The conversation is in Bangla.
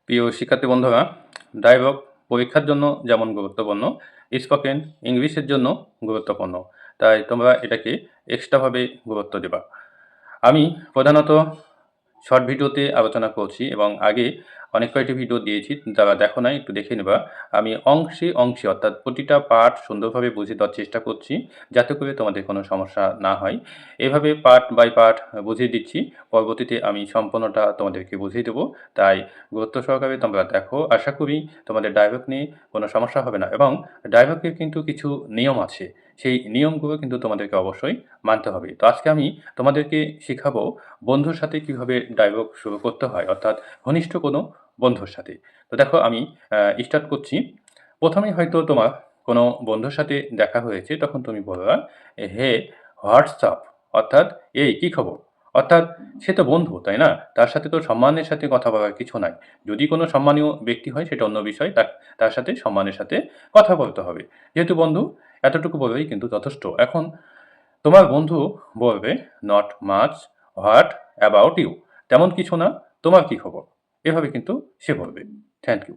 প্রিয় শিক্ষার্থী বন্ধুরা, ডায়লগ পরীক্ষার জন্য যেমন গুরুত্বপূর্ণ, স্পোকেন ইংলিশের জন্য গুরুত্বপূর্ণ। তাই তোমরা এটাকে এক্সট্রাভাবে গুরুত্ব দেবা। আমি প্রধানত শর্ট ভিডিওতে আলোচনা করছি এবং আগে অনেক কয়েকটি ভিডিও দিয়েছি, যারা দেখো নাই একটু দেখে নেবা। আমি অংশে অংশে অর্থাৎ প্রতিটা পার্ট সুন্দরভাবে বুঝিয়ে দেওয়ার চেষ্টা করছি, যাতে করে তোমাদের কোনো সমস্যা না হয়। এভাবে পার্ট বাই পার্ট বুঝিয়ে দিচ্ছি, পরবর্তীতে আমি সম্পূর্ণটা তোমাদেরকে বুঝিয়ে দেবো। তাই গুরুত্ব সহকারে তোমরা দেখো, আশা করি তোমাদের ডায়লগ নিয়ে কোনো সমস্যা হবে না। এবং ডায়লগের কিন্তু কিছু নিয়ম আছে, সেই নিয়মগুলো কিন্তু তোমাদেরকে অবশ্যই মানতে হবে। তো আজকে আমি তোমাদেরকে শেখাবো বন্ধুর সাথে কিভাবে ডায়লগ শুরু করতে হয়, অর্থাৎ ঘনিষ্ঠ কোনো বন্ধুর সাথে। তো দেখো আমি স্টার্ট করছি। প্রথমেই হয়তো তোমার কোনো বন্ধুর সাথে দেখা হয়েছে, তখন তুমি বলবা, হে হোয়াটসঅ্যাপ, অর্থাৎ এই কী খবর। অর্থাৎ সে তো বন্ধু, তাই না? তার সাথে তো সম্মানের সাথে কথা বলার কিছু নাই। যদি কোনো সম্মানীয় ব্যক্তি হয় সেটা অন্য বিষয়, তার সাথে সম্মানের সাথে কথা বলতে হবে। যেহেতু বন্ধু, এতটুকু বললেই কিন্তু যথেষ্ট। এখন তোমার বন্ধু বলবে, not much, what about you, তেমন কিছু না, তোমার কি খবর, এভাবে কিন্তু সে বলবে। Thank you.